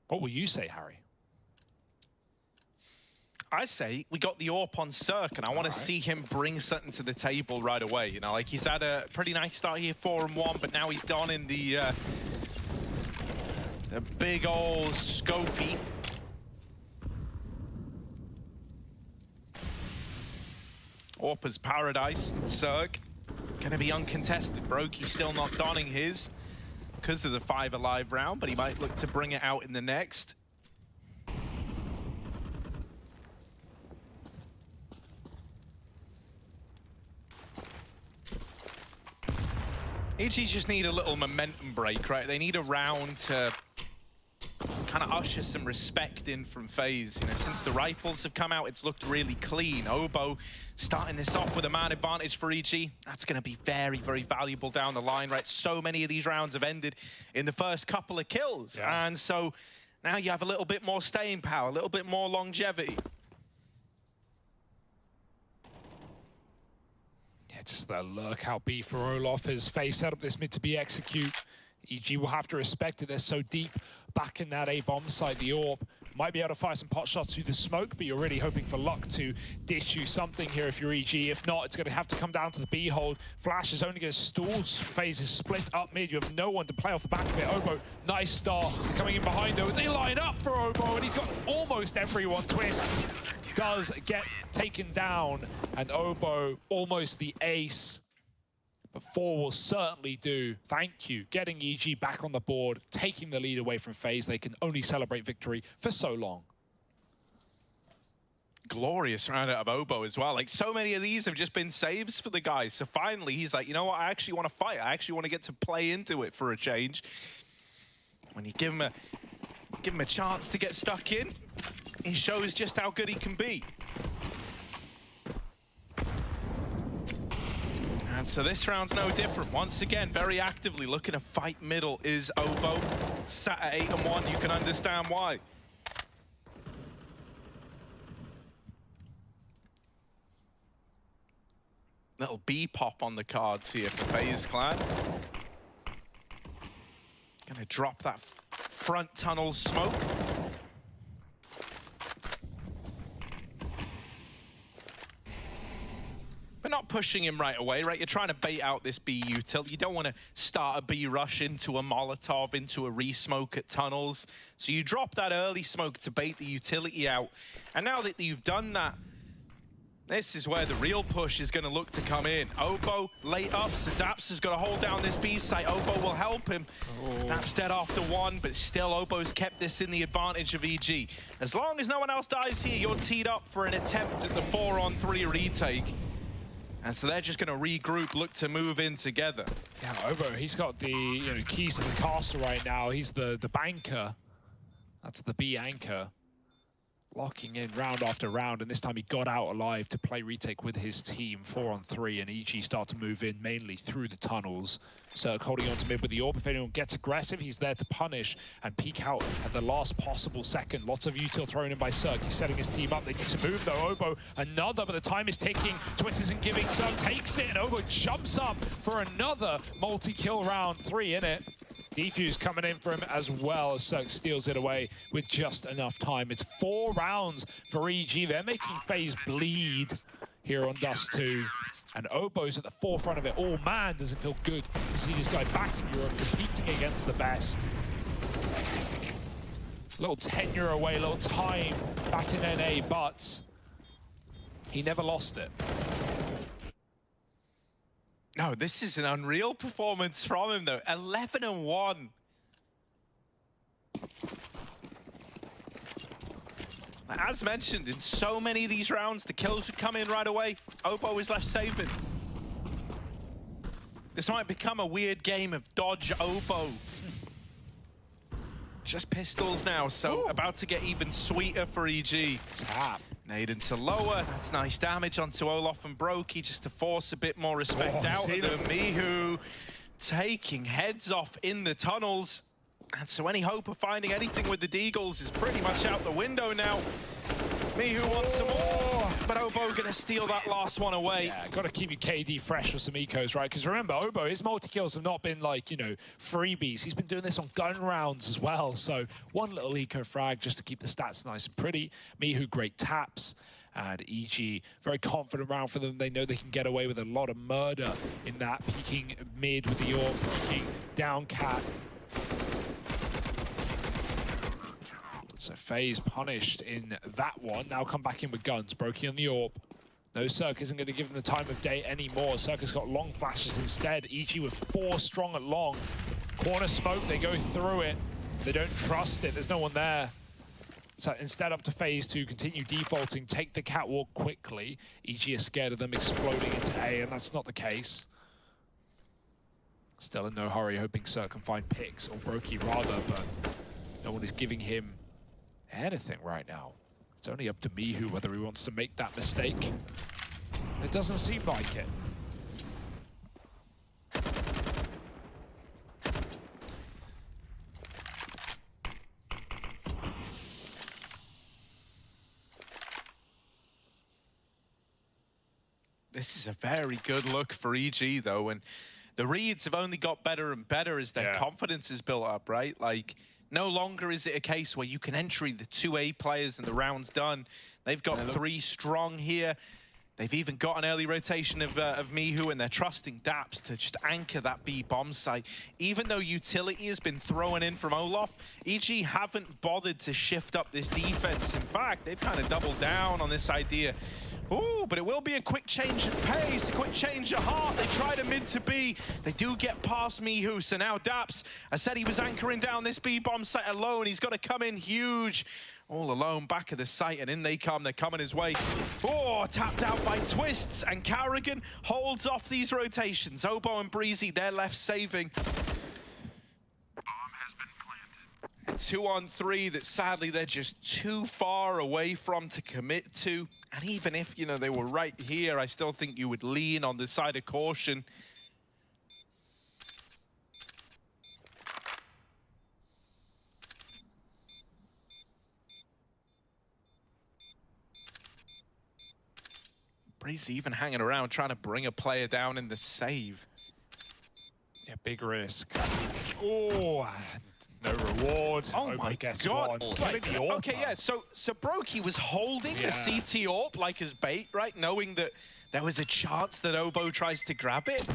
What will you say, Harry? I say we got the AWP on Cirque, and I want to see him bring something to the table right away. You know, like he's had a pretty nice start here, 4-1, but now he's done in the big old Scopy. AWP's Paradise, Cirque, gonna be uncontested. Brokey still not donning his because of the 5 alive round, but he might look to bring it out in the next. EG just need a little momentum break, right? They need a round to kind of usher some respect in from FaZe. You know, since the rifles have come out, it's looked really clean. Obo starting this off with a man advantage for EG. That's going to be very, very valuable down the line, right? So many of these rounds have ended in the first couple of kills. Yeah. And so now you have a little bit more staying power, a little bit more longevity. Just the lurk out B for Olof as FaZe set up this mid to B execute. EG will have to respect it. They're so deep back in that A bomb site. The AWP might be able to fire some pot shots through the smoke, but you're really hoping for luck to dish you something here if you're EG. If not, it's going to have to come down to the B hold. Flash is only going to stall. FaZe is split up mid. You have no one to play off the back of it. Obo, nice start coming in behind though. They line up for Obo, and he's got almost everyone. Twists does get taken down, and Obo almost the ace. But 4 will certainly do. Thank you. Getting EG back on the board, taking the lead away from FaZe. They can only celebrate victory for so long. Glorious round out of Obo as well. Like, so many of these have just been saves for the guys. So finally, he's like, you know what? I actually want to fight. I actually want to get to play into it for a change. When you give him a chance to get stuck in, he shows just how good he can be. And so this round's no different. Once again, very actively looking to fight middle is Obo. Sat at 8-1, you can understand why. Little B pop on the cards here for FaZe Clan. Gonna drop that front tunnel smoke. But not pushing him right away, right? You're trying to bait out this B util. You don't want to start a B rush into a Molotov, into a re-smoke at tunnels. So you drop that early smoke to bait the utility out. And now that you've done that, this is where the real push is going to look to come in. Obo late up, so Daps has got to hold down this B site. Obo will help him. Daps dead after 1, but still Obo's kept this in the advantage of EG. As long as no one else dies here, you're teed up for an attempt at the 4-on-3 retake. And so they're just going to regroup, look to move in together. Yeah, Obo, he's got the keys to the castle right now. He's the banker. That's the B anchor. Locking in round after round, and this time he got out alive to play retake with his team. 4-on-3, and EG start to move in mainly through the tunnels. Cirque holding on to mid with the AWP. If anyone gets aggressive, he's there to punish and peek out at the last possible second. Lots of util thrown in by Cirque. He's setting his team up. They need to move though. Obo, another, but the time is ticking. Twist isn't giving. Cirque takes it, and Obo jumps up for another multi-kill round. 3 in it. Defuse coming in for him as well as Cirque steals it away with just enough time. It's 4 rounds for EG. They're making FaZe bleed here on Dust 2. And Obo's at the forefront of it all. Man, does it feel good to see this guy back in Europe competing against the best. Little tenure away, little time back in NA, but he never lost it. No, this is an unreal performance from him, though. 11-1. As mentioned, in so many of these rounds, the kills would come in right away. Obo is left saving. This might become a weird game of dodge Obo. Just pistols now, so about to get even sweeter for EG. Tap. Nade into lower, that's nice damage onto Olof and Brokey just to force a bit more respect out of them. Mihu taking heads off in the tunnels. And so any hope of finding anything with the Deagles is pretty much out the window now. miHu wants some more, but Obo gonna steal that last one away. Yeah, got to keep your KD fresh with some ecos, right? Because remember, Obo, his multi-kills have not been like, you know, freebies. He's been doing this on gun rounds as well. So one little eco frag just to keep the stats nice and pretty. miHu, great taps. And EG, very confident round for them. They know they can get away with a lot of murder in that. Peeking mid with the AWP, peeking down cat. So FaZe punished in that one. Now come back in with guns. Brokey on the AWP. No, Cirque isn't going to give them the time of day anymore. Cirque has got long flashes instead. EG with 4 strong at long. Corner smoke, they go through it. They don't trust it. There's no one there. So instead, up to FaZe to continue defaulting, take the catwalk quickly. EG is scared of them exploding into A, and that's not the case. Still in no hurry, hoping Cirque can find picks, or Brokey rather, but no one is giving him anything right now. It's only up to miHu whether he wants to make that mistake. It doesn't seem like it. This is a very good look for EG, though, and the reads have only got better and better as their confidence is built up, right? Like, no longer is it a case where you can entry the 2A players and the round's done. They've got 3 strong here. They've even got an early rotation of miHu, and they're trusting Daps to just anchor that B bomb site. Even though utility has been thrown in from Olaf, EG haven't bothered to shift up this defense. In fact, they've kind of doubled down on this idea. Ooh, but it will be a quick change of pace, a quick change of heart. They tried a mid to B. They do get past miHu, so now Daps, I said he was anchoring down this B-bomb site alone. He's got to come in huge. All alone, back of the site, and in they come. They're coming his way. Oh, tapped out by Twists, and Carrigan holds off these rotations. Obo and Breezy, they're left saving. 2-on-3 that sadly they're just too far away from to commit to. And even if, you know, they were right here, I still think you would lean on the side of caution. Breezy even hanging around trying to bring a player down in the save. Yeah, big risk. Oh, no reward. Oh my god. Okay, yeah, so Brokey was holding the CT AWP like his bait, right? Knowing that there was a chance that Obo tries to grab it.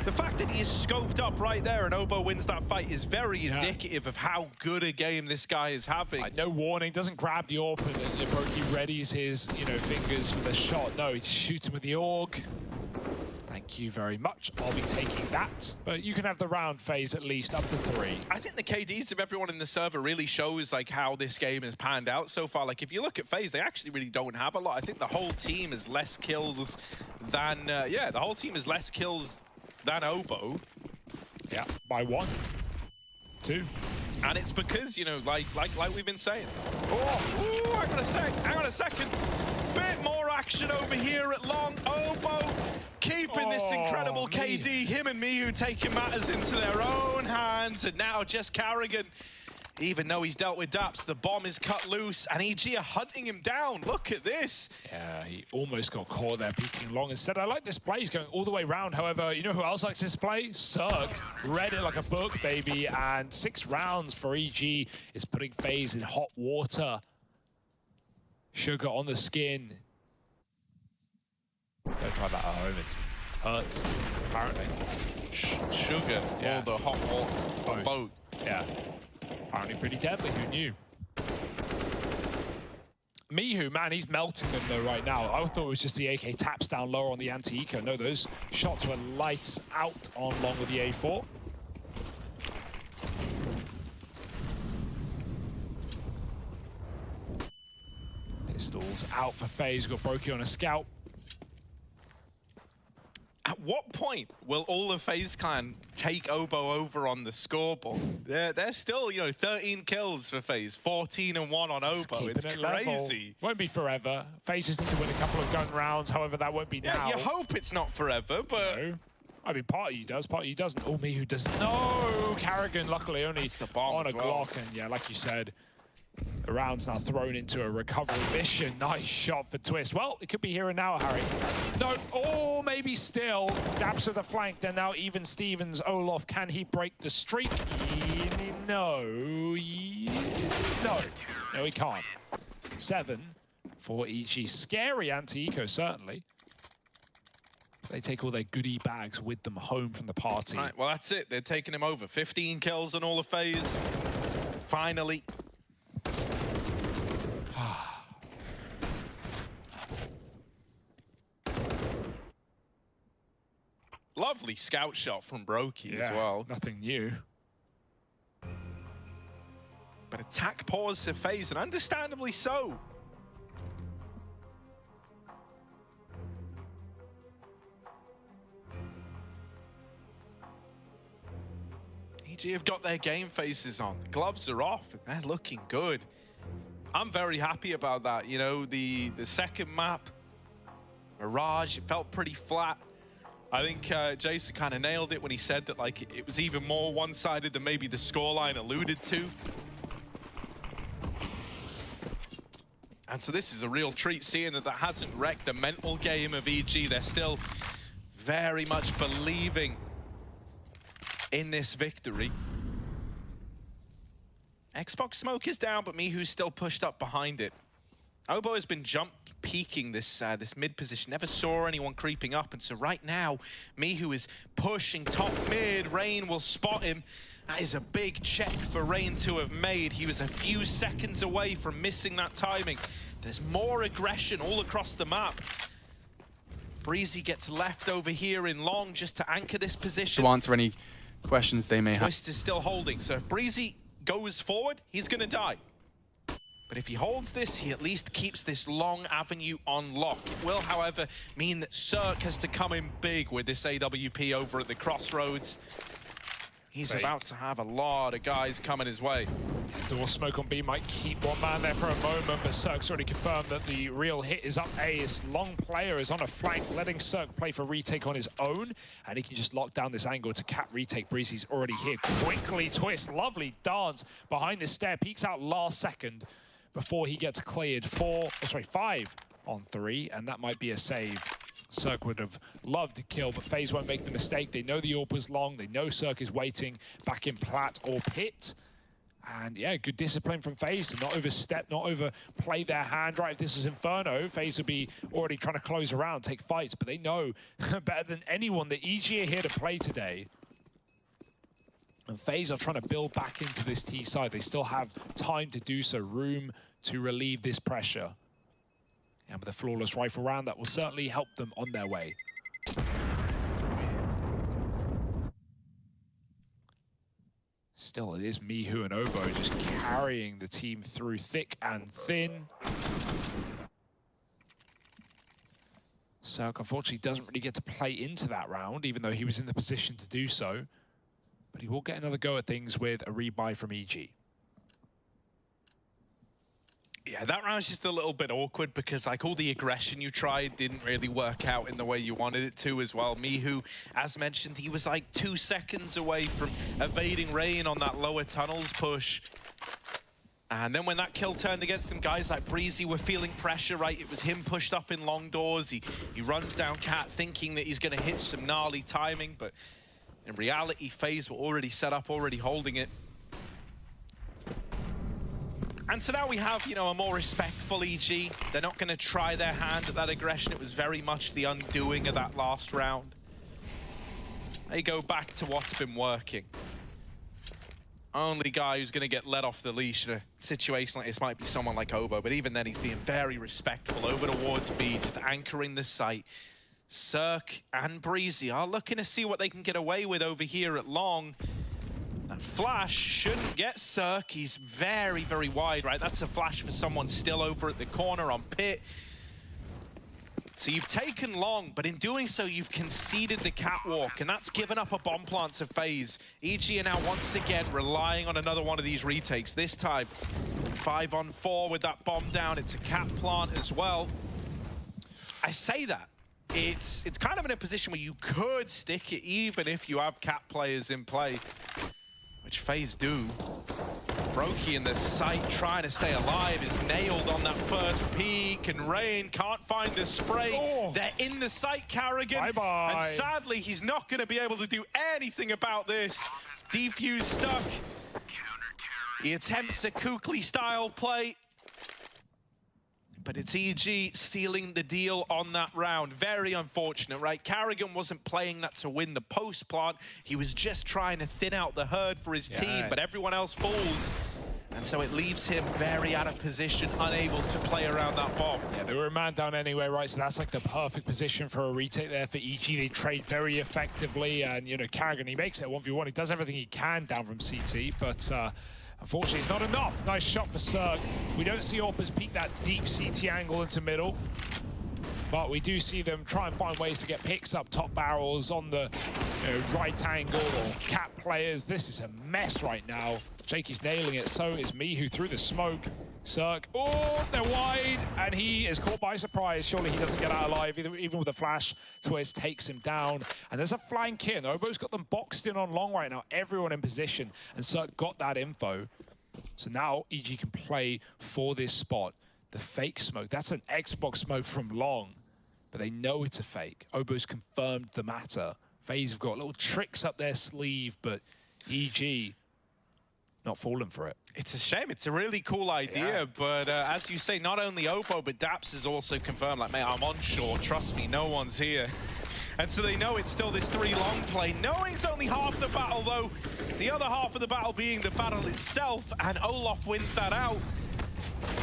The fact that he is scoped up right there and Obo wins that fight is very indicative of how good a game this guy is having. No warning, doesn't grab the AWP, and Brokey readies his, you know, fingers for the shot. No, he shoots him with the AUG. Thank you very much. I'll be taking that. But you can have the round phase at least up to 3. I think the KDs of everyone in the server really shows like how this game has panned out so far. Like if you look at FaZe, they actually really don't have a lot. I think the whole team is less kills than, the whole team is less kills than Obo. Yeah, by 1, 2. And it's because, you know, like we've been saying. Oh, hang on a second. Bit more action over here at long. Obo keeping this incredible KD. Him and miHu taking matters into their own hands. And now just Carrigan, even though he's dealt with Daps, the bomb is cut loose and EG are hunting him down. Look at this. Yeah, he almost got caught there peeking long. Instead, I like this play. He's going all the way around. However, you know who else likes this play? Cirque. Read it like a book, baby. And 6 rounds for EG is putting FaZe in hot water. Sugar on the skin. Don't try that at home. It hurts, apparently. Sugar, or the hot water, both. Yeah. Apparently pretty deadly, who knew? miHu, man, he's melting them though right now. I thought it was just the AK taps down lower on the anti-eco. No, those shots were lights out on long with the A4. Pistols out for FaZe. Got Brokey on a scout. At what point will all of FaZe Clan take Obo over on the scoreboard? They're still, you know, 13 kills for FaZe, 14 and 1 on Obo. It's crazy. Level. Won't be forever. FaZe just need to win a couple of gun rounds. However, that won't be now. Yeah, you hope it's not forever, but... No. I mean, part of you does, part of you doesn't. Oh, miHu doesn't. No! Carrigan, luckily, only on a Glock. And yeah, like you said, The round's now thrown into a recovery mission. Nice shot for Twist. Well, it could be here and now, Harry. No, oh, maybe still. Dabs to the flank. Then now even Stevens. Olof, can he break the streak? No. No, he can't. 7 for EG. Scary anti-eco, certainly. They take all their goodie bags with them home from the party. Right, well, that's it. They're taking him over. 15 kills on all of FaZe. Finally. Lovely scout shot from Brokey as well. Nothing new. But attack pause to FaZe, and understandably so. EG have got their game faces on. The gloves are off, and they're looking good. I'm very happy about that. You know, the second map, Mirage, it felt pretty flat. I think Jason kind of nailed it when he said that like it was even more one-sided than maybe the scoreline alluded to. And so this is a real treat, seeing that hasn't wrecked the mental game of EG. They're still very much believing in this victory. Xbox smoke is down, but Mihu's still pushed up behind it. Obo has been peeking this mid position. Never saw anyone creeping up, and so right now, Mihu is pushing top mid. Rain will spot him. That is a big check for Rain to have made. He was a few seconds away from missing that timing. There's more aggression all across the map. Breezy gets left over here in long just to anchor this position. To answer any questions they may have. Twist is still holding, so if Breezy goes forward, he's gonna die. But if he holds this, he at least keeps this long avenue on lock. It will, however, mean that Cirque has to come in big with this AWP over at the crossroads. He's about to have a lot of guys coming his way. Door smoke on B might keep one man there for a moment, but Cirque's already confirmed that the real hit is up A. His long player is on a flank, letting Cirque play for retake on his own, and he can just lock down this angle to cap retake. Breezy's already here. Quickly Twist, lovely dance behind the stair, peeks out last second before he gets cleared. 5 on 3, and that might be a save. Cirque would have loved to kill, but FaZe won't make the mistake. They know the AWP was long. They know Cirque is waiting back in plat or pit. And yeah, good discipline from FaZe to not overstep, not overplay their hand. Right, if this was Inferno, FaZe would be already trying to close around, take fights, but they know better than anyone that EG are here to play today. And FaZe are trying to build back into this T side. They still have time to do so, room to relieve this pressure. And with a flawless rifle round, that will certainly help them on their way. Still, it is Mihu and Obo just carrying the team through thick and thin. Cirque, unfortunately, doesn't really get to play into that round, even though he was in the position to do so. But he will get another go at things with a rebuy from EG. Yeah, that round's just a little bit awkward because like all the aggression you tried didn't really work out in the way you wanted it to as well. Mihu, as mentioned, he was like 2 seconds away from evading Rain on that lower tunnels push. And then when that kill turned against him, guys like Breezy were feeling pressure, right? It was him pushed up in long doors. He runs down Cat thinking that he's gonna hit some gnarly timing, but in reality, FaZe were already set up, already holding it. And so now we have, you know, a more respectful EG. They're not going to try their hand at that aggression. It was very much the undoing of that last round. They go back to what's been working. Only guy who's going to get let off the leash in a situation like this might be someone like Obo, but even then he's being very respectful over towards B, just anchoring the site. Cirque and Breezy are looking to see what they can get away with over here at long. That flash shouldn't get Cirque. He's very, very wide, right? That's a flash for someone still over at the corner on pit. So you've taken long, but in doing so, you've conceded the catwalk, and that's given up a bomb plant to FaZe. EG are now once again relying on another one of these retakes. This time, 5 on 4 with that bomb down. It's a cat plant as well. I say that. It's kind of in a position where you could stick it even if you have cat players in play, which FaZe do. Brokey in the site trying to stay alive is nailed on that first peak, and Rain can't find the spray. Oh. They're in the site, Carrigan. Bye-bye. And sadly, he's not going to be able to do anything about this. Defuse stuck. He attempts a Kukli style play, but it's EG sealing the deal on that round. Very unfortunate, right? Carrigan wasn't playing that to win the post plant. He was just trying to thin out the herd for his team, but everyone else falls. And so it leaves him very out of position, unable to play around that bomb. Yeah, they were a man down anyway, right? So that's like the perfect position for a retake there for EG. They trade very effectively, and, you know, Carrigan, he makes it a 1v1. He does everything he can down from CT, but unfortunately, it's not enough. Nice shot for Cirque. We don't see Orpers peek that deep CT angle into middle, but we do see them try and find ways to get picks up top barrels on the right angle or cap players. This is a mess right now. Jakey's nailing it, so is Mihu through the smoke. Cirque, oh, they're wide, and he is caught by surprise. Surely he doesn't get out alive, even with a flash. Twiz takes him down, and there's a flank in. Obo's got them boxed in on long right now, everyone in position, and Cirque got that info. So now EG can play for this spot. The fake smoke, that's an Xbox smoke from long, but they know it's a fake. Obo's confirmed the matter. FaZe have got little tricks up their sleeve, but EG not falling for it. It's a shame. It's a really cool idea, but as you say, not only Obo, but Daps is also confirmed, like, mate, I'm on shore, trust me, no one's here. And so they know it's still this 3-long play, knowing it's only half the battle, though. The other half of the battle being the battle itself, and Olof wins that out.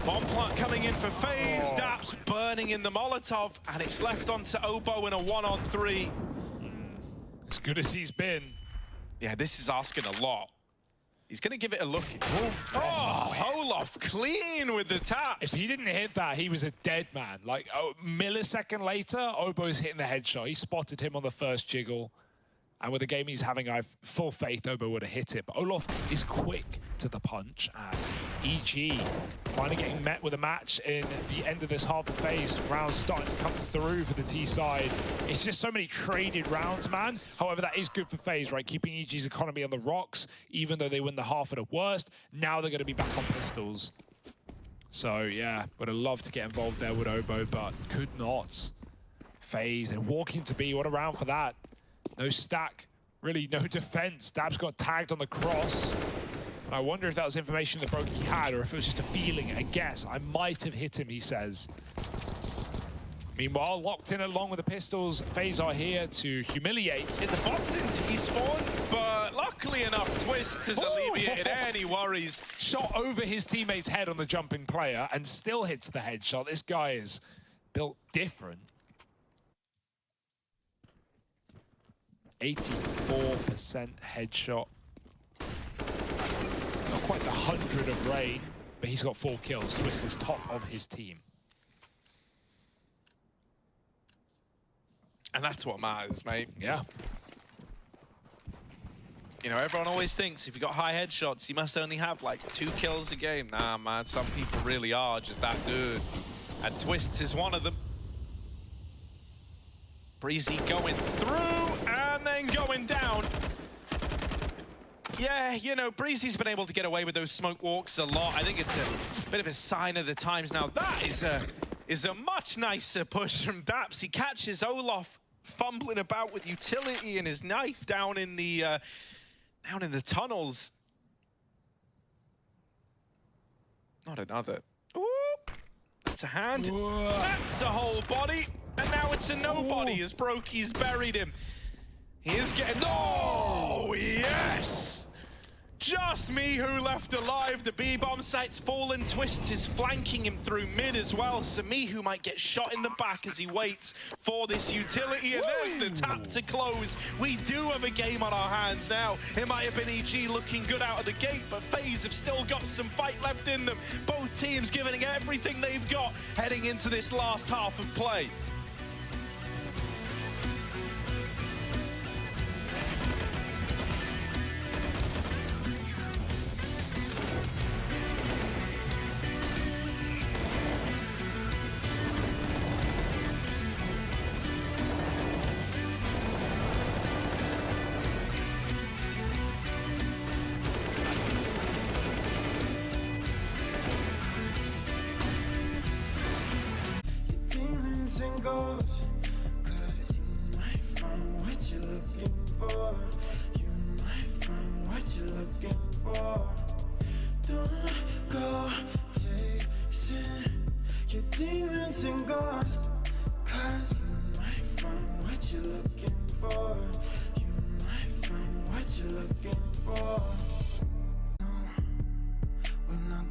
Bomb plant coming in for FaZe, Daps burning in the Molotov, and it's left onto Obo in a 1-on-3. As good as he's been. Yeah, this is asking a lot. He's going to give it a look. Oh, Olof clean with the taps. If he didn't hit that, he was a dead man. Like, a millisecond later, Obo's hitting the headshot. He spotted him on the first jiggle. And with the game he's having, I have full faith Obo would have hit it. But Olof is quick to the punch. And EG finally getting met with a match in the end of this half of phase. Rounds starting to come through for the T side. It's just so many traded rounds, man. However, that is good for FaZe, right? Keeping EG's economy on the rocks, even though they win the half at the worst. Now they're going to be back on pistols. So, yeah, would have loved to get involved there with Obo, but could not. FaZe, and walking to B, what a round for that. No stack, really no defense. Dabs got tagged on the cross. And I wonder if that was information that Brokey had, or if it was just a feeling, a guess. I might have hit him, he says. Meanwhile, locked in along with the pistols, FaZe are here to humiliate. In the box into Respawn, but luckily enough, Twist has alleviated any worries. Shot over his teammate's head on the jumping player and still hits the headshot. This guy is built different. 84% headshot. Not quite the 100 of Rain, but he's got 4 kills. Twist is top of his team. And that's what matters, mate. Yeah. You know, everyone always thinks if you got high headshots, you must only have like 2 kills a game. Nah, man, some people really are just that good. And Twist is one of them. Breezy going through and then going down. Yeah, you know, Breezy's been able to get away with those smoke walks a lot. I think it's a bit of a sign of the times now. That is a much nicer push from Daps. He catches Olof fumbling about with utility and his knife down in the tunnels. Not another. Ooh, that's a hand. Whoa. That's a whole body. And now it's a nobody as Brokey's buried him. He is getting... Oh, yes! Just Mihu left alive. The B-bomb site's fallen. Twist is flanking him through mid as well. So Mihu might get shot in the back as he waits for this utility. And there's the tap to close. We do have a game on our hands now. It might have been EG looking good out of the gate, but FaZe have still got some fight left in them. Both teams giving everything they've got heading into this last half of play.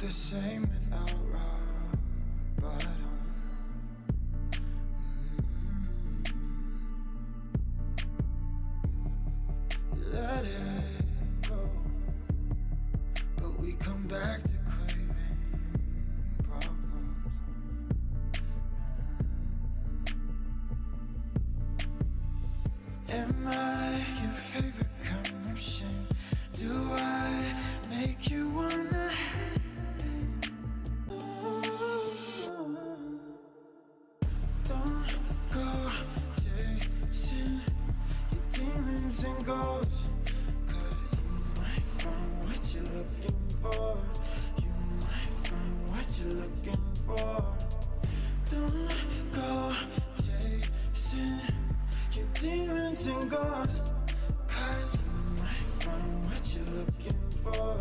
the same without rock bottom. Let it go, but we come back to craving problems. Am I your favorite kind of shame? Do I make you wanna hate? Don't go chasing your demons and ghosts, 'cause you might find what you're looking for. You might find what you're looking for. Don't go chasing your demons and ghosts, 'cause you might find what you're looking for.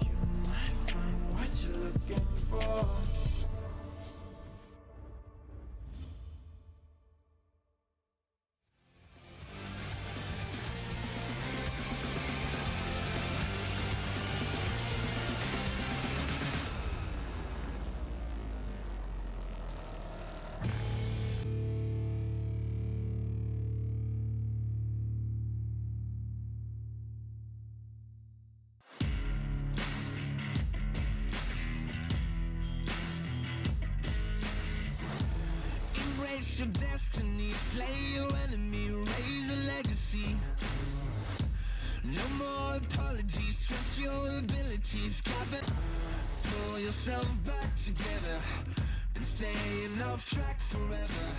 You might find what you're looking for. Embrace your destiny, slay your enemy, raise a legacy. No more apologies, trust your abilities. Gather, pull yourself back together. Been staying off track forever.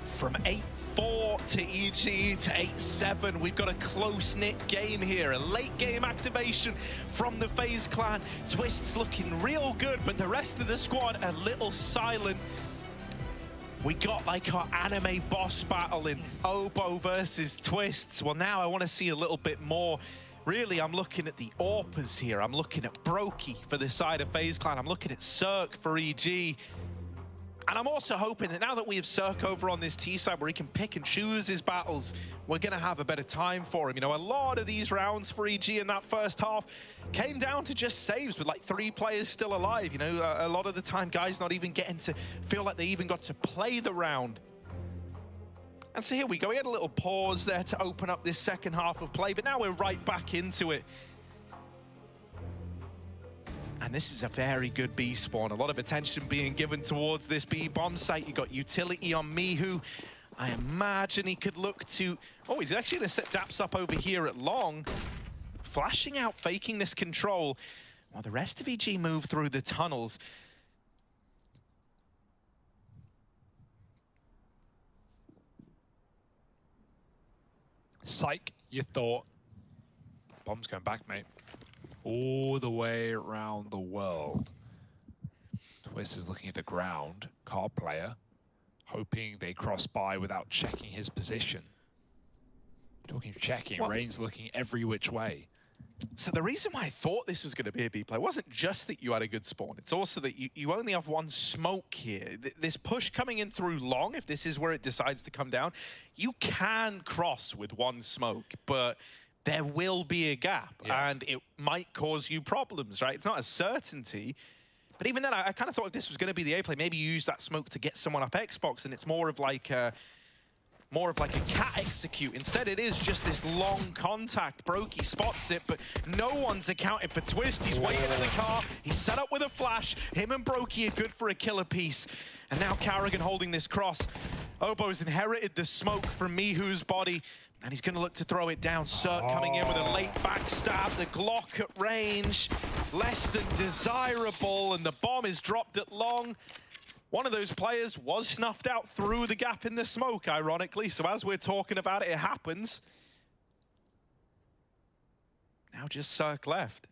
From 8-4 to EG to 8-7, we've got a close-knit game here. A late-game activation from the FaZe clan. Twist's looking real good, but the rest of the squad a little silent. We got like our anime boss battle in Obo versus Twists. Well, now I want to see a little bit more. Really, I'm looking at the AWPers here. I'm looking at Brokey for the side of FaZe clan. I'm looking at Cirque for EG. And I'm also hoping that now that we have Cirque over on this T side where he can pick and choose his battles, we're going to have a better time for him. You know, a lot of these rounds for EG in that first half came down to just saves with like 3 players still alive. You know, a lot of the time guys not even getting to feel like they even got to play the round. And so here we go. We had a little pause there to open up this second half of play, but now we're right back into it. And this is a very good B spawn. A lot of attention being given towards this B bomb site. You got utility on Mihu. I imagine he could look to... Oh, he's actually going to set Daps up over here at long. Flashing out, faking this control. While the rest of EG move through the tunnels. Psych, you thought. Bomb's going back, mate. All the way around the world. Twist is looking at the ground. Card player, hoping they cross by without checking his position. Talking of checking, Well, Rain's looking every which way. So the reason why I thought this was going to be a B play wasn't just that you had a good spawn. It's also that you only have one smoke here. This push coming in through long, if this is where it decides to come down, you can cross with one smoke, but there will be a gap, and it might cause you problems, right? It's not a certainty. But even then, I kind of thought if this was going to be the A play, maybe you use that smoke to get someone up Xbox, and it's more of like a cat execute. Instead, it is just this long contact. Brokey spots it, but no one's accounted for Twist. He's waiting in the car. He's set up with a flash. Him and Brokey are good for a killer piece. And now Carrigan holding this cross. Obo's inherited the smoke from Mihu's body, and he's going to look to throw it down. Cirque coming in with a late backstab. The Glock at range, less than desirable, and the bomb is dropped at long. One of those players was snuffed out through the gap in the smoke, ironically. So as we're talking about it, it happens. Now just Cirque left.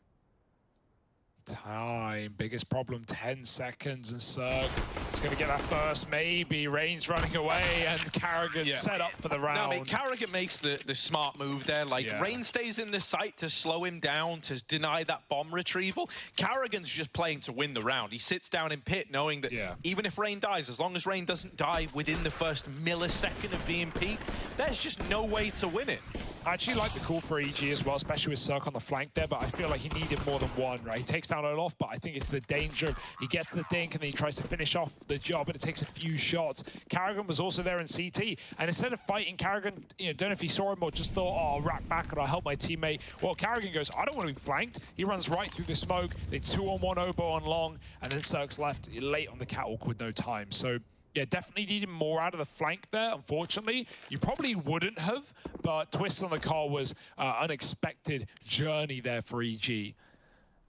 Time, biggest problem, 10 seconds, and Cirque is going to get that first, maybe. Rain's running away, and Carrigan set up for the round. No, I mean, Carrigan makes the smart move there. Like, Rain stays in the site to slow him down, to deny that bomb retrieval. Carrigan's just playing to win the round. He sits down in pit knowing that even if Rain dies, as long as Rain doesn't die within the first millisecond of being peaked, there's just no way to win it. I actually like the call for EG as well, especially with Cirque on the flank there, but I feel like he needed more than one, right? He takes down Olaf, but I think it's the danger of he gets the dink and then he tries to finish off the job, and it takes a few shots. Carrigan was also there in CT, and instead of fighting Carrigan, don't know if he saw him or just thought, oh, I'll rack back and I'll help my teammate. Well, Carrigan goes, I don't want to be flanked. He runs right through the smoke. They 2-on-1 oboe on long, and then Cirque's left late on the catwalk with no time. So yeah, definitely needed more out of the flank there, unfortunately. You probably wouldn't have, but Twist on the car was unexpected journey there for EG.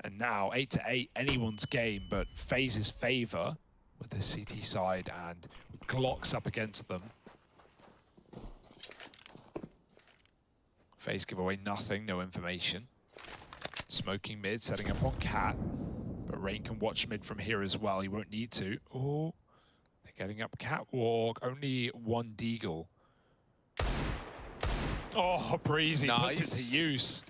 And now 8-8, anyone's game, but FaZe's favor with the CT side and Glocks up against them. FaZe give away nothing, no information. Smoking mid, setting up on Cat, but Rain can watch mid from here as well. He won't need to. Oh. Getting up catwalk, only one deagle. Oh, Breezy puts it to use.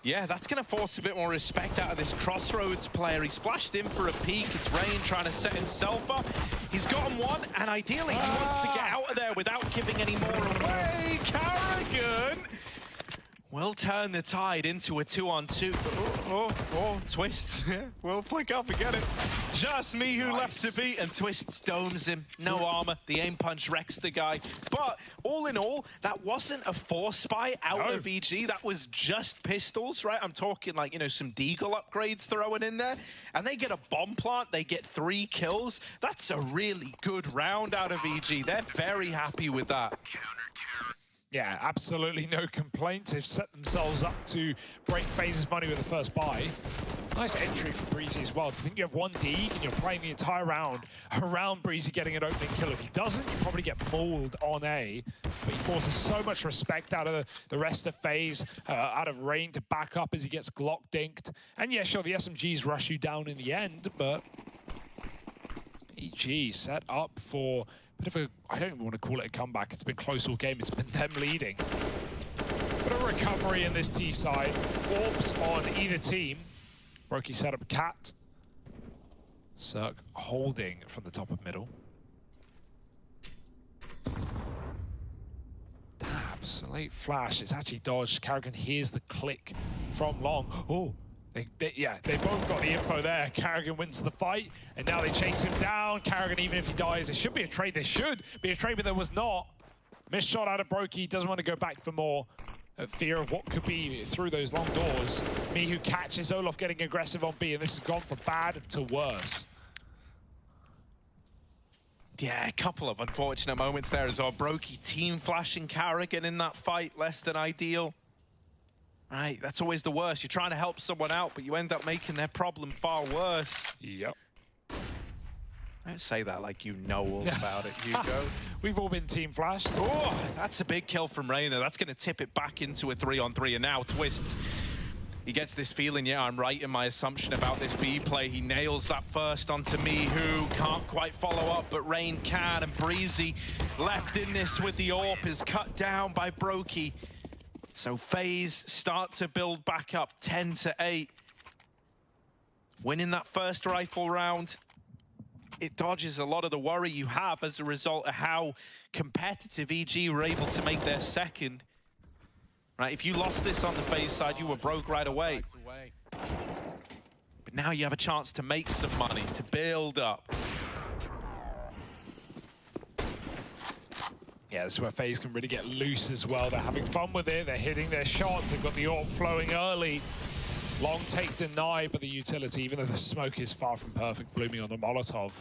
Yeah, that's going to force a bit more respect out of this Crossroads player. He's flashed in for a peek. It's Rain trying to set himself up. He's gotten one, and ideally he wants to get out of there without giving any more away. Carrigan will turn the tide into a 2-on-2. Oh, Twist. We'll flick up and get it. Just me who left to beat, and Twist domes him. No armor. The aim punch wrecks the guy. But all in all, that wasn't a force buy out of EG. That was just pistols, right? I'm talking like, some deagle upgrades thrown in there. And they get a bomb plant. They get 3 kills. That's a really good round out of EG. They're very happy with that. Yeah, absolutely no complaints. They've set themselves up to break FaZe's money with the first buy. Nice entry for Breezy as well. Do you think you have one deke and you're playing the entire round around Breezy getting an opening kill? If he doesn't, you probably get mauled on A. But he forces so much respect out of the rest of FaZe, out of Rain to back up as he gets Glock dinked. And yeah, sure, the SMGs rush you down in the end, but EG set up for bit of a, I don't even want to call it a comeback. It's been close all game. It's been them leading. But a recovery in this T side. Orbs on either team. Brokey set up Cat. Cirque holding from the top of middle. Dabs, late flash. It's actually dodged. Carrigan hears the click from long. Oh. They both got the info there. Carrigan wins the fight, and now they chase him down. Carrigan, even if he dies, it should be a trade. There should be a trade, but there was not. Missed shot out of Brokey. Doesn't want to go back for more. Fear of what could be through those long doors. Me who catches Olaf getting aggressive on B, and this has gone from bad to worse. Yeah, a couple of unfortunate moments there as well. Brokey team flashing Carrigan in that fight, less than ideal. Right, that's always the worst. You're trying to help someone out, but you end up making their problem far worse. Yep. Don't say that like you know all about it, Hugo. We've all been team flashed. Oh, that's a big kill from Rain there. That's going to tip it back into a 3-on-3, and now Twists. He gets this feeling, yeah, I'm right in my assumption about this B play. He nails that first onto me, who can't quite follow up, but Rain can, and Breezy left in this with the AWP is cut down by Brokey. So FaZe start to build back up 10-8. Winning that first rifle round, it dodges a lot of the worry you have as a result of how competitive EG were able to make their second. Right, if you lost this on the FaZe side, you were broke right away. But now you have a chance to make some money, to build up. Yeah, this is where FaZe can really get loose as well. They're having fun with it. They're hitting their shots. They've got the AWP flowing early. Long take denied, but the utility, even though the smoke is far from perfect, blooming on the Molotov.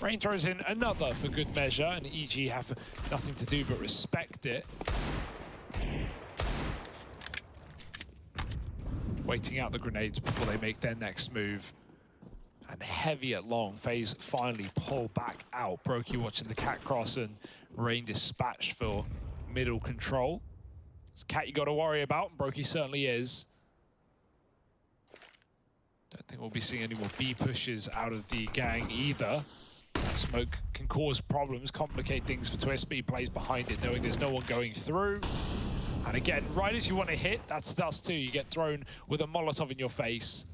Rain throws in another for good measure, and EG have nothing to do but respect it. Waiting out the grenades before they make their next move. And heavy at long. FaZe finally pull back out. Brokey watching the Cat cross, and Rain dispatched for middle control. It's Cat you got to worry about, and Brokey certainly is. Don't think we'll be seeing any more B pushes out of the gang either. Smoke can cause problems, complicate things for Twist, but he plays behind it knowing there's no one going through. And again, right as you want to hit, that's Dust 2. You get thrown with a Molotov in your face.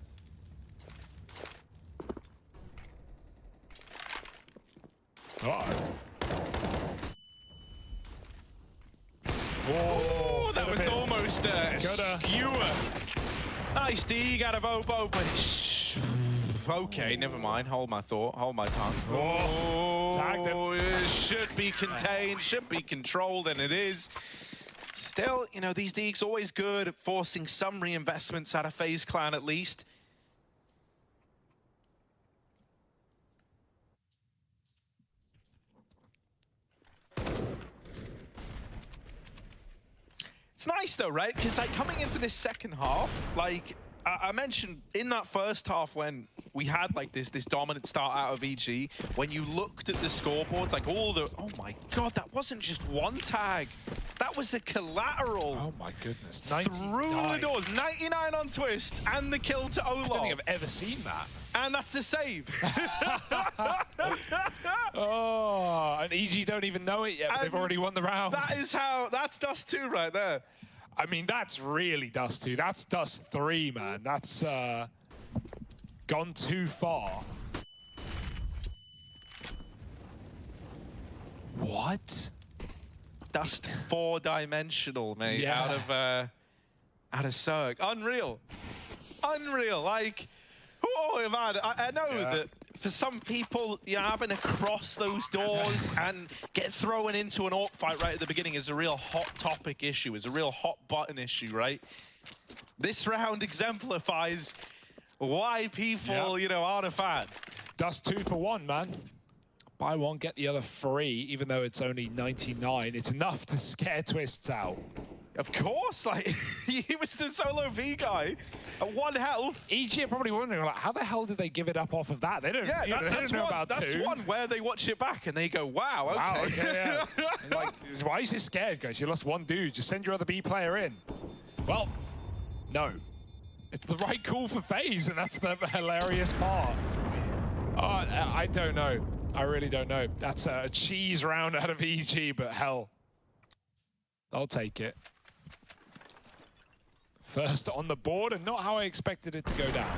Uh-oh. Oh, that was almost a skewer. Nice dig out of Obo, but okay, never mind. Hold my thought. Hold my tongue. Oh, it should be contained, should be controlled, and it is. Still, you know, these digs always good at forcing some reinvestments out of FaZe Clan at least. It's nice though, right? Because like coming into this second half, like I mentioned in that first half when we had like this dominant start out of EG, when you looked at the scoreboards, like all the, oh my God, that wasn't just one tag. That was a collateral. Oh my goodness. 99. Through the doors, 99 on Twist and the kill to Olaf. I don't think I've ever seen that. And that's a save. Oh, and EG don't even know it yet, but they've already won the round. That is how, that's Dust 2 right there. I mean, that's really Dust 2. That's Dust 3, man. That's gone too far. What? Dust 4-dimensional, mate, Yeah. out of Cirque. Unreal. Unreal. Like, oh man, I know that for some people, you know, having to cross those doors and get thrown into an AWP fight right at the beginning is a real hot topic issue, is a real hot button issue, right? This round exemplifies why people, you know, aren't a fan. Dust 2 for 1, man. Buy one, get the other free, even though it's only 99. It's enough to scare Twists out. Of course, like, he was the solo V guy at 1 health. EG are probably wondering, like, how the hell did they give it up off of that? They don't, Yeah, they don't know about that's 2. one where they watch it back and they go, wow, okay. Wow, okay, yeah. Like, why are you so scared, guys? You lost one dude. Just send your other B player in. Well, no. It's the right call for FaZe, and that's the hilarious part. I don't know. I really don't know. That's a cheese round out of EG, but hell, I'll take it. First on the board, and not how I expected it to go down.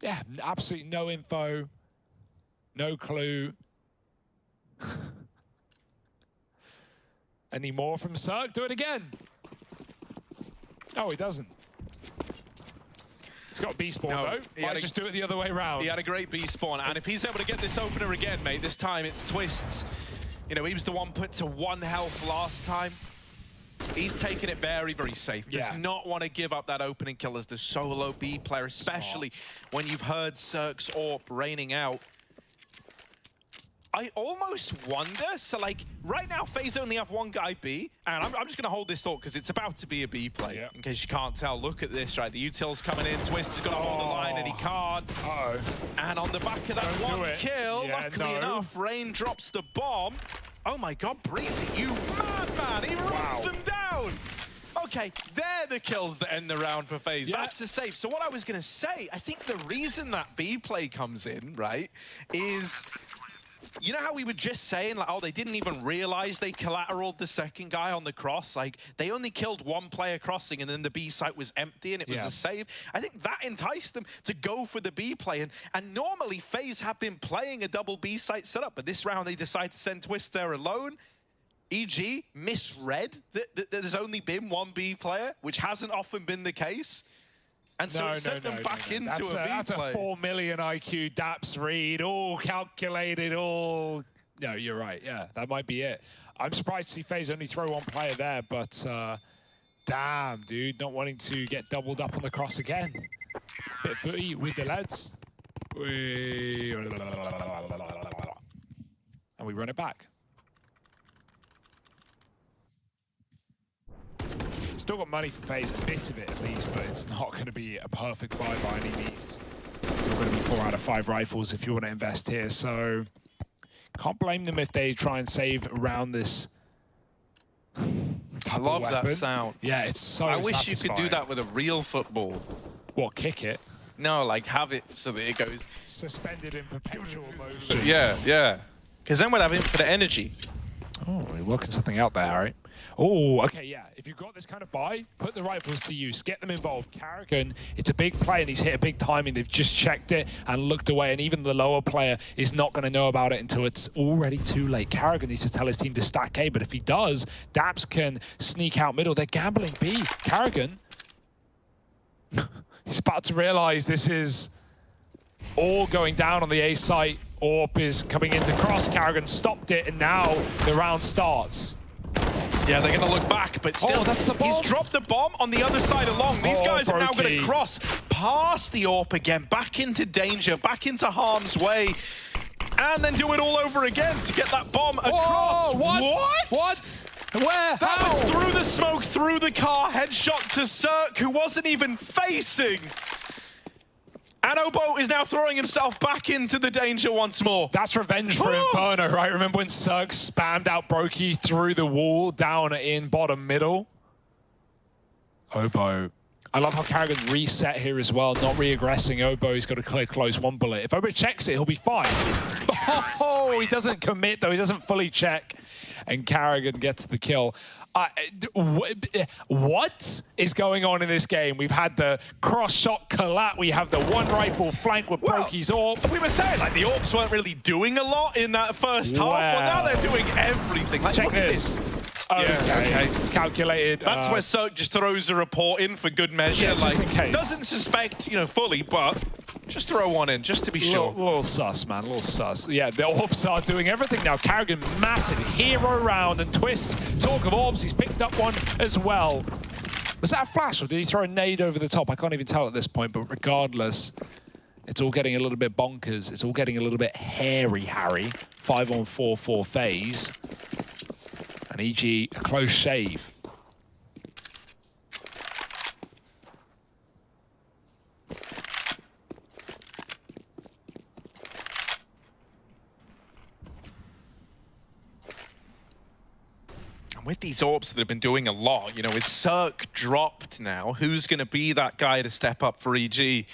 Yeah, absolutely no info, no clue. Any more from Cirque? Do it again. No, he doesn't. He's got B spawn though. Might just do it the other way around. He had a great B spawn, and if he's able to get this opener again, mate, this time it's Twists. You know, he was the one put to 1 health last time. He's taking it very, very safe. Does not want to give up that opening kill as the solo B player, especially when you've heard Cirque's AWP raining out. I almost wonder, so like, right now FaZe only have 1 guy B, and I'm just gonna hold this thought because it's about to be a B play, in case you can't tell. Look at this, right? The util's coming in, Twist is gonna hold the line and he can't. And on the back of that one kill, luckily enough, Rain drops the bomb. Oh my God, Breezy, you madman! He runs them down! Okay, they're the kills that end the round for FaZe. That's a save. So what I was gonna say, I think the reason that B play comes in, right, is, you know how we were just saying, like, oh, they didn't even realize they collateraled the second guy on the cross? Like, they only killed 1 player crossing and then the B site was empty and it was a save. I think that enticed them to go for the B play. And normally, FaZe have been playing a double B site setup, but this round they decide to send Twist there alone. EG misread that there's only been 1 B player, which hasn't often been the case. And so it sent them back into a B play. That's a 4 million IQ DAPS read, all calculated, all... No, you're right, yeah, that might be it. I'm surprised to see FaZe only throw 1 player there, but damn, dude, not wanting to get doubled up on the cross again. Bit footy with the lads. And we run it back. Still got money for FaZe, a bit of it at least, but it's not going to be a perfect buy by any means. You're going to be 4 out of 5 rifles if you want to invest here, so can't blame them if they try and save around this. I love that sound. Yeah, it's so I wish satisfying. you could do that with a real football. What, kick it? No, like have it so that it goes. Suspended in perpetual motion. Yeah, yeah. Because then we'd have infinite energy. Oh, you're working something out there, Harry. Oh, okay, yeah. If you've got this kind of buy, put the rifles to use. Get them involved. Karrigan, it's a big play, and he's hit a big timing. They've just checked it and looked away, and even the lower player is not going to know about it until it's already too late. Karrigan needs to tell his team to stack A, but if he does, Daps can sneak out middle. They're gambling B. Karrigan, he's about to realize this is all going down on the A site. Orp is coming into cross. Karrigan stopped it, and now the round starts. Yeah, they're going to look back, but still, that's the bomb. He's dropped the bomb on the other side along. These guys are now going to cross past the AWP again, back into danger, back into harm's way, and then do it all over again to get that bomb across. What? Where? That was through the smoke, through the car, headshot to Cirque, who wasn't even facing. And Obo is now throwing himself back into the danger once more. That's revenge for Inferno, right? Remember when Cirque spammed out Brokey through the wall down in bottom middle? Obo. I love how Karrigan reset here as well, not re-aggressing. Obo, he's got to clear close one bullet. If Obo checks it, he'll be fine. Oh, he doesn't commit, though. He doesn't fully check. And Karrigan gets the kill. What is going on in this game? We've had the cross-shot collat. We have the one rifle flank with Brokey's AWP. We were saying, like, the AWPs weren't really doing a lot in that first half. Well, now they're doing everything. Like, check this. Okay. Yeah, okay. Calculated. That's where Cirque just throws a report in for good measure. Yeah, just like, in case. Doesn't suspect, fully, but just throw one in, just to be sure. Little sus, man, little sus. Yeah, the AWPs are doing everything now. Karrigan, massive hero round, and Twist, talk of AWPs, he's picked up one as well. Was that a flash, or did he throw a nade over the top? I can't even tell at this point, but regardless, it's all getting a little bit bonkers. It's all getting a little bit hairy, Harry. 5-on-4 for FaZe. And EG, a close shave. And with these AWPs that have been doing a lot, is Cirque dropped now? Who's going to be that guy to step up for EG?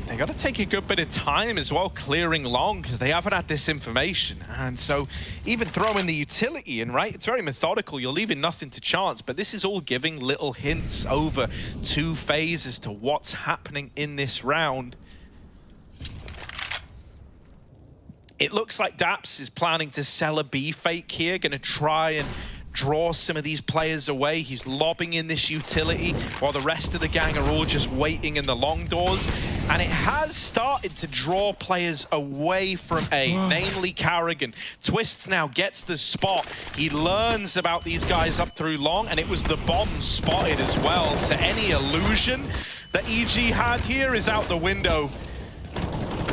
They got to take a good bit of time as well clearing long because they haven't had this information. And so even throwing the utility in, right? It's very methodical. You're leaving nothing to chance, but this is all giving little hints over to FaZe as to what's happening in this round. It looks like Daps is planning to sell a B fake here, going to try and draw some of these players away. He's lobbing in this utility while the rest of the gang are all just waiting in the long doors. And it has started to draw players away from A, namely Karrigan. Twists now gets the spot. He learns about these guys up through long, and it was the bomb spotted as well. So any illusion that EG had here is out the window.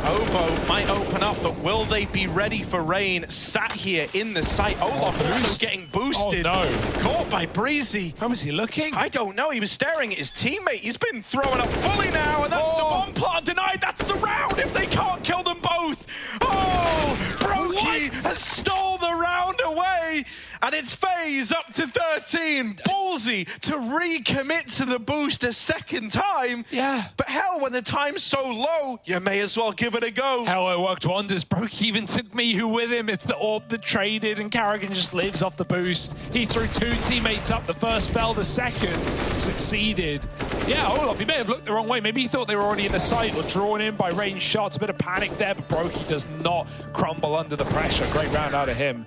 Obo might open up, but will they be ready for rain? Sat here in the site. Olaf also getting boosted. Oh, no. Caught by Breezy. How was he looking? I don't know. He was staring at his teammate. He's been throwing up fully now, and that's the bomb plant denied. That's the round if they can't kill them both. Oh, Brokey has stole the round away, and it's FaZe up to 13. Ballsy to recommit to the boost a second time. Yeah. But hell, when the time's so low, you may as well give it a go. Hell, it worked wonders. Brokey even took Mihu with him. It's the AWP that traded, and Karrigan just lives off the boost. He threw two teammates up. The first fell, the second succeeded. Yeah, Olaf, he may have looked the wrong way. Maybe he thought they were already in the site or drawn in by range shots. A bit of panic there, but Brokey does not crumble under the pressure. Great round out of him.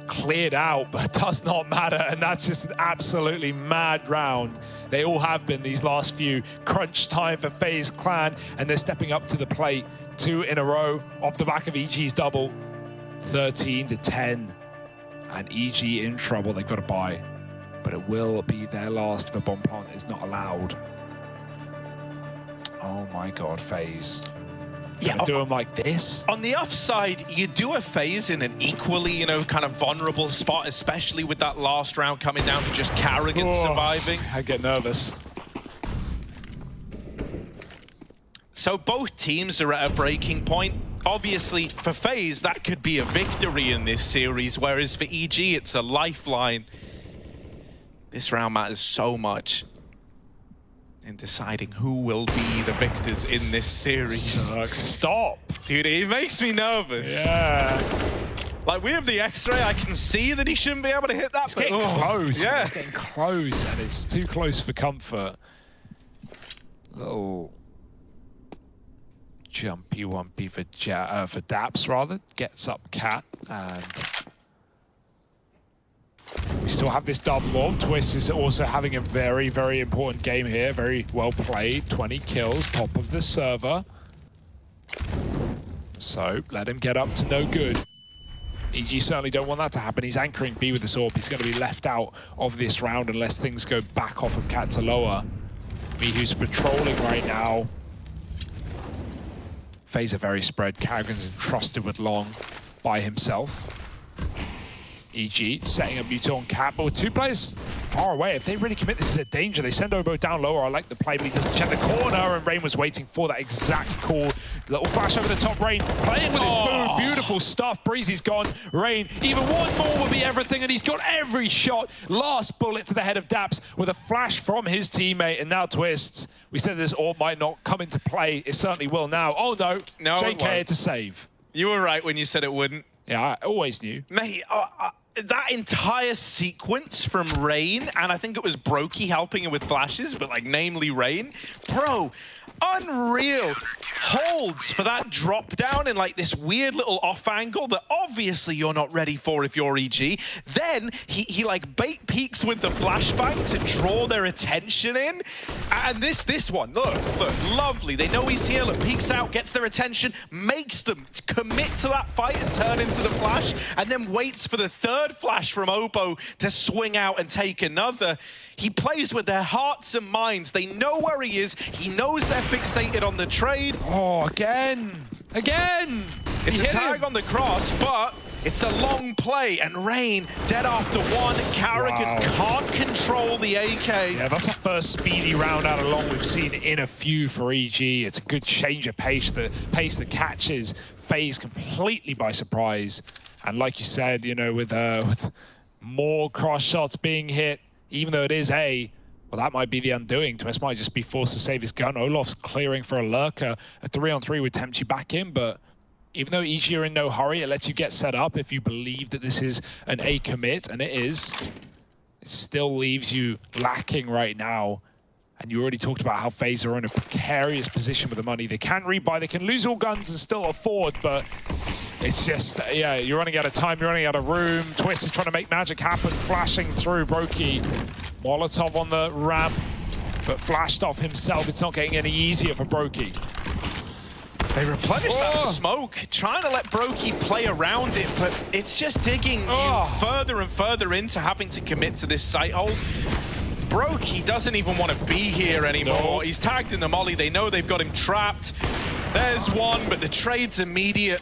Cleared out, but does not matter, and that's just an absolutely mad round. They all have been these last few. Crunch time for FaZe Clan, and they're stepping up to the plate. 2 in a row off the back of EG's double. 13-10, and EG in trouble. They've got to buy, but it will be their last if a bomb plant is not allowed. Oh my God, FaZe. Yeah, do them like this. On the upside, you do a FaZe in an equally, kind of vulnerable spot, especially with that last round coming down to just Karrigan surviving. I get nervous. So both teams are at a breaking point. Obviously, for FaZe, that could be a victory in this series, whereas for EG, it's a lifeline. This round matters so much in deciding who will be the victors in this series. Stop. Dude, he makes me nervous. Yeah. Like, we have the X-ray. I can see that he shouldn't be able to hit that. It's getting close. Yeah. It's getting close, and it's too close for comfort. Little jumpy wumpy for Daps, rather. Gets up Cat, and we still have this double orb. Twist is also having a very, very important game here. Very well played. 20 kills, top of the server. So, let him get up to no good. EG certainly don't want that to happen. He's anchoring B with this orb. He's going to be left out of this round unless things go back off of Cat to lower. Mihu's patrolling right now. FaZe are very spread. Karrigan's entrusted with Long by himself. EG setting up Muto on Cat, but with two players far away, if they really commit, this is a danger. They send Obo down lower. I like the play, but he doesn't check the corner, and Rain was waiting for that exact call. Little flash over the top. Rain playing with his food. Beautiful stuff. Breezy's gone. Rain, even one more would be everything, and he's got every shot. Last bullet to the head of Daps with a flash from his teammate, and now Twists. We said this orb might not come into play. It certainly will now. Oh no, JK to save. You were right when you said it wouldn't. Yeah, I always knew. Mate, that entire sequence from Rain, and I think it was Brokey helping him with flashes, but like namely Rain, bro, unreal holds for that drop down in like this weird little off angle that obviously you're not ready for if you're EG. Then he like bait peeks with the flashbang to draw their attention in. And this one, look, lovely. They know he's here, look, peeks out, gets their attention, makes them commit to that fight and turn into the flash, and then waits for the third flash from Obo to swing out and take another. He plays with their hearts and minds. They know where he is. He knows they're fixated on the trade. Oh, again. It's a tag on the cross, but it's a long play, and Rain dead after one. Karrigan can't control the AK. Yeah, that's the first speedy round out of Long we've seen in a few for EG. It's a good change of pace, the pace that catches FaZe completely by surprise. And like you said, you know, with more cross shots being hit, even though it is A, well, that might be the undoing. Twist might just be forced to save his gun. Olof's clearing for a lurker. A 3-on-3 would tempt you back in, but even though EG are in no hurry, it lets you get set up if you believe that this is an A commit, and it is. It still leaves you lacking right now. And you already talked about how FaZe are in a precarious position with the money. They can rebuy, they can lose all guns and still afford, but it's just, yeah, you're running out of time, you're running out of room. Twist is trying to make magic happen, flashing through Brokey. Molotov on the ramp, but flashed off himself. It's not getting any easier for Brokey. They replenish that smoke, trying to let Brokey play around it, but it's just digging you further and further into having to commit to this sight hold. Brokey doesn't even want to be here anymore. No. He's tagged in the molly. They know they've got him trapped. There's one, but the trade's immediate.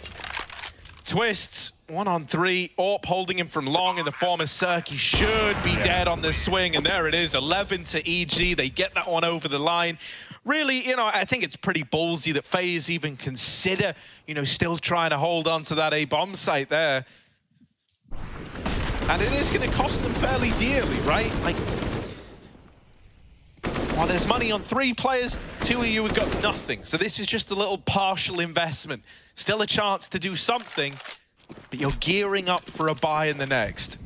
Twists, 1-on-3. Orp holding him from Long in the form of Cirque. He should be dead on the swing, and there it is, 11 to EG. They get that one over the line. Really, you know, I think it's pretty ballsy that FaZe even consider, you know, still trying to hold on to that A-bomb site there. And it is going to cost them fairly dearly, right? Like, while there's money on 3 players, 2 of you have got nothing. So this is just a little partial investment. Still a chance to do something, but you're gearing up for a buy in the next.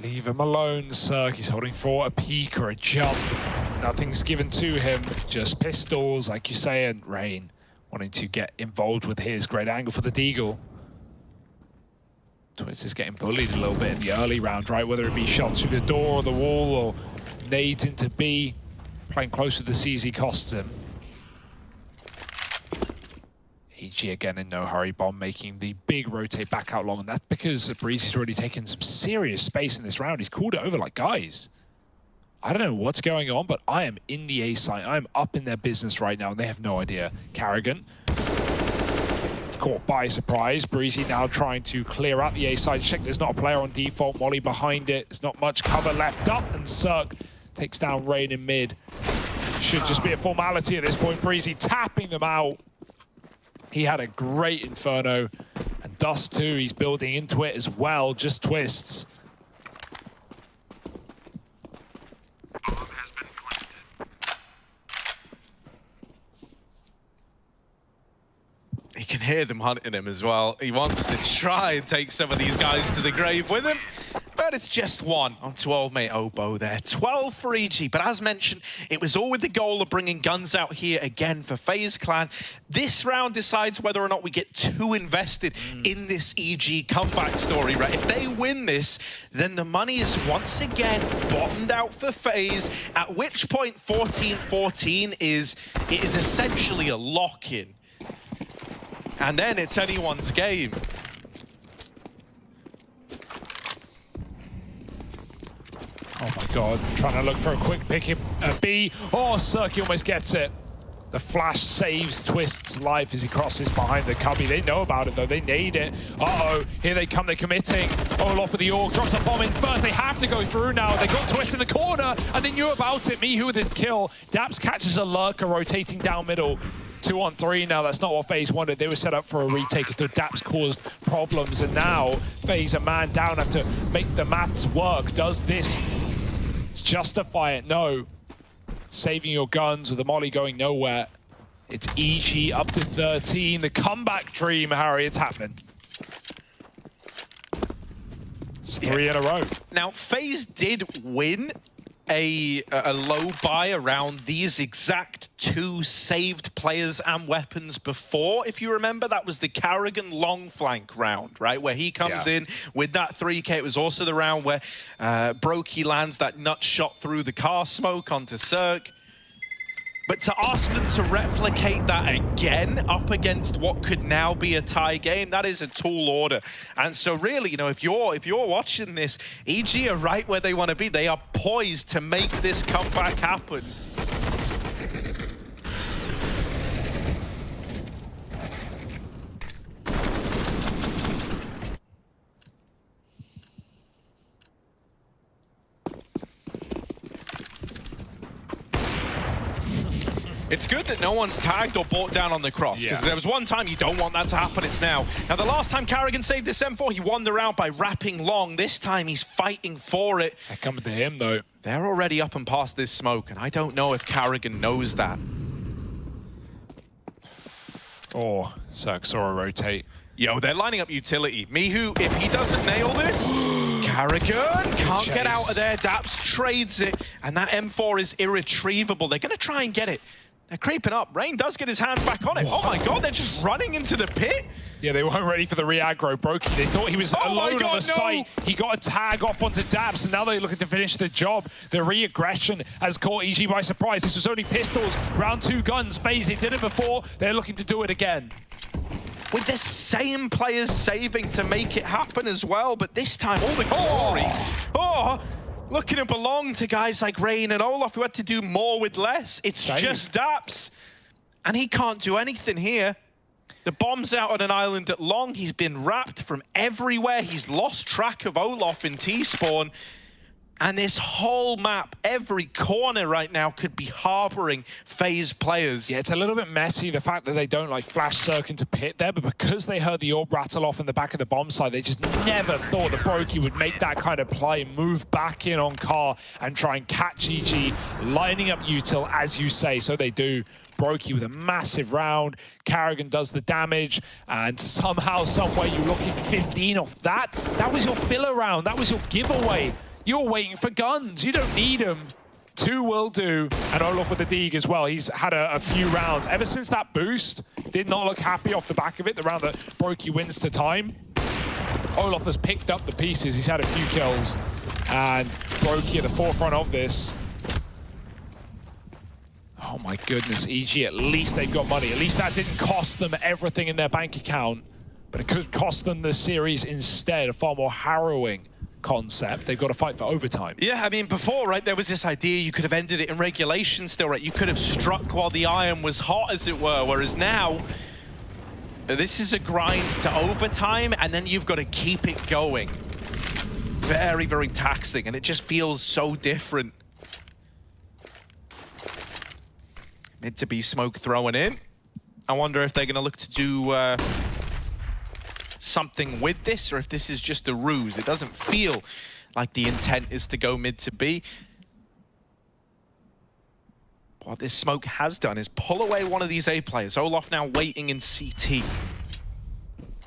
Leave him alone, Cirque. He's holding for a peek or a jump. Nothing's given to him, just pistols, like you say, and Rain wanting to get involved with his great angle for the Deagle. Twist is getting bullied a little bit in the early round, right? Whether it be shots through the door or the wall or nades into B. Playing close with the CZ costs him. EG again in no hurry, Bomb making the big rotate back out long, and that's because Breezy's already taken some serious space in this round. He's called it over like, guys, I don't know what's going on, but I am in the A site. I'm up in their business right now, and they have no idea. Karrigan caught by surprise. Breezy now trying to clear out the A side. Check, there's not a player on default. Molly behind it. There's not much cover left up, and Cirque takes down Rain in mid. Should just be a formality at this point. Breezy tapping them out. He had a great Inferno, and Dust too. He's building into it as well, just Twists. hear them hunting him as well. He wants to try and take some of these guys to the grave with him. But it's just one onto old mate Obo there. 12 for EG, but as mentioned, it was all with the goal of bringing guns out here again for FaZe Clan. This round decides whether or not we get too invested in this EG comeback story, right? If they win this, then the money is once again bottomed out for FaZe, at which point 14-14 is essentially a lock-in. And then it's anyone's game. Oh my god, trying to look for a quick pick at B. Oh, Cirque almost gets it. The flash saves Twist's life as he crosses behind the cubby. They know about it though, they need it. Uh-oh, here they come, they're committing. Olaf with the AUG, drops a bomb in first. They have to go through now. They got Twist in the corner and they knew about it. Mihu with his kill. Daps catches a lurker rotating down middle. 2-on-3 now, that's not what FaZe wanted. They were set up for a retake until Daps caused problems, and now FaZe a man down, have to make the maths work. Does this justify it? No. Saving your guns with the molly going nowhere. It's EG up to 13. The comeback dream, Harry, it's happening. It's 3 in a row. Now, FaZe did win a low buy around these exact 2 saved players and weapons before. If you remember, that was the Carrigan long flank round, right? Where he comes in with that 3K. It was also the round where Brokey lands that nut shot through the car smoke onto Cirque. But to ask them to replicate that again up against what could now be a tie game, that is a tall order. And so really, you know, if you're watching this, EG are right where they want to be. They are poised to make this comeback happen. It's good that no one's tagged or brought down on the cross, because there was one time you don't want that to happen, it's now. Now, the last time Carrigan saved this M4, he won the round by wrapping long. This time, he's fighting for it. They're coming to him, though. They're already up and past this smoke, and I don't know if Carrigan knows that. Oh, Cirque saw a rotate. Yo, they're lining up utility. Mihu, if he doesn't nail this, Carrigan can't get out of there. Daps trades it, and that M4 is irretrievable. They're going to try and get it. They're creeping up. Rain does get his hands back on it. Oh my god, they're just running into the pit. Yeah, they weren't ready for the re-aggro. Brokey, they thought he was alone on the site. He got a tag off onto Daps, and now they're looking to finish the job. The re-aggression has caught EG by surprise. This was only pistols, round 2 guns. FaZe, they did it before. They're looking to do it again. With the same players saving to make it happen as well, but this time all the glory. Looking to belong to guys like Rain and Olaf, who had to do more with less. It's just Daps, and he can't do anything here. The bomb's out on an island at long. He's been wrapped from everywhere. He's lost track of Olaf in T-spawn. And this whole map, every corner right now could be harboring FaZe players. Yeah, it's a little bit messy, the fact that they don't like flash Cirque into pit there, but because they heard the orb rattle off in the back of the bomb site, they just never thought that Brokey would make that kind of play, move back in on Car and try and catch EG, lining up util, as you say, so they do. Brokey with a massive round, Carrigan does the damage, and somehow, somewhere you look at 15 off that. That was your filler round, that was your giveaway. You're waiting for guns. You don't need them. 2 will do. And Olaf with the Deeg as well. He's had a few rounds. Ever since that boost, did not look happy off the back of it. The round that Brokey wins to time. Olaf has picked up the pieces. He's had a few kills. And Brokey at the forefront of this. Oh my goodness, EG, at least they've got money. At least that didn't cost them everything in their bank account. But it could cost them the series instead. A far more harrowing concept. They've got to fight for overtime. Yeah, I mean, before, right, there was this idea you could have ended it in regulation still, right? You could have struck while the iron was hot, as it were, whereas now, this is a grind to overtime, and then you've got to keep it going. Very, very taxing, and it just feels so different. Mid to be smoke throwing in. I wonder if they're going to look to do something with this, or if this is just a ruse. It doesn't feel like the intent is to go mid to B. What this smoke has done is pull away one of these A players. Olaf now waiting in CT.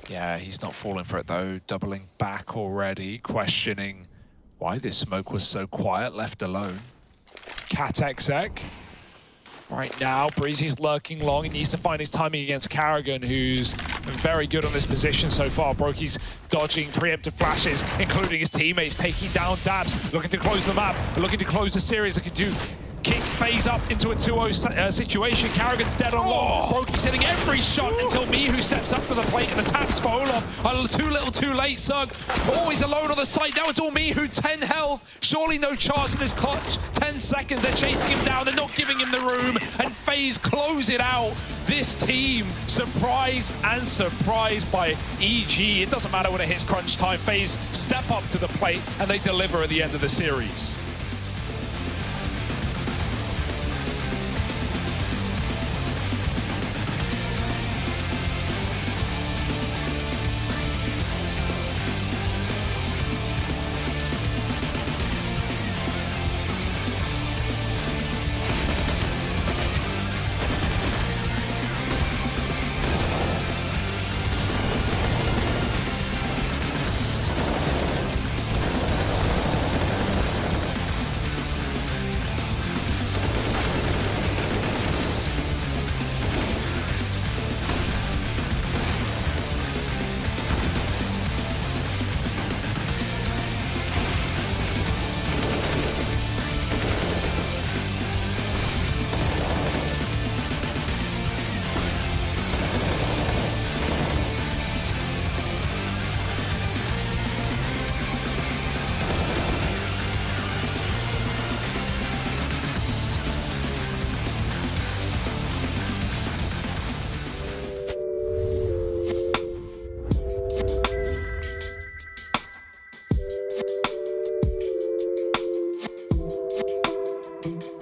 Yeah, he's not falling for it though. Doubling back already, questioning why this smoke was so quiet, left alone. Cat exec. Right now, Breezy's lurking long. He needs to find his timing against Karrigan, who's been very good on this position so far. Brokey's dodging preemptive flashes, including his teammates, taking down dabs, looking to close the map, looking to close the series, looking to kick FaZe up into a 2-0 situation. Karrigan's dead on long. Brokey's hitting every shot until Mihu steps up to the plate and attacks for Olaf. Too little, too late, Sug. Always alone on the site. Now it's all Mihu, 10 health. Surely no charge in his clutch. 10 seconds, they're chasing him down. They're not giving him the room. And FaZe close it out. This team, surprised and surprised by EG. It doesn't matter when it hits crunch time. FaZe step up to the plate and they deliver at the end of the series.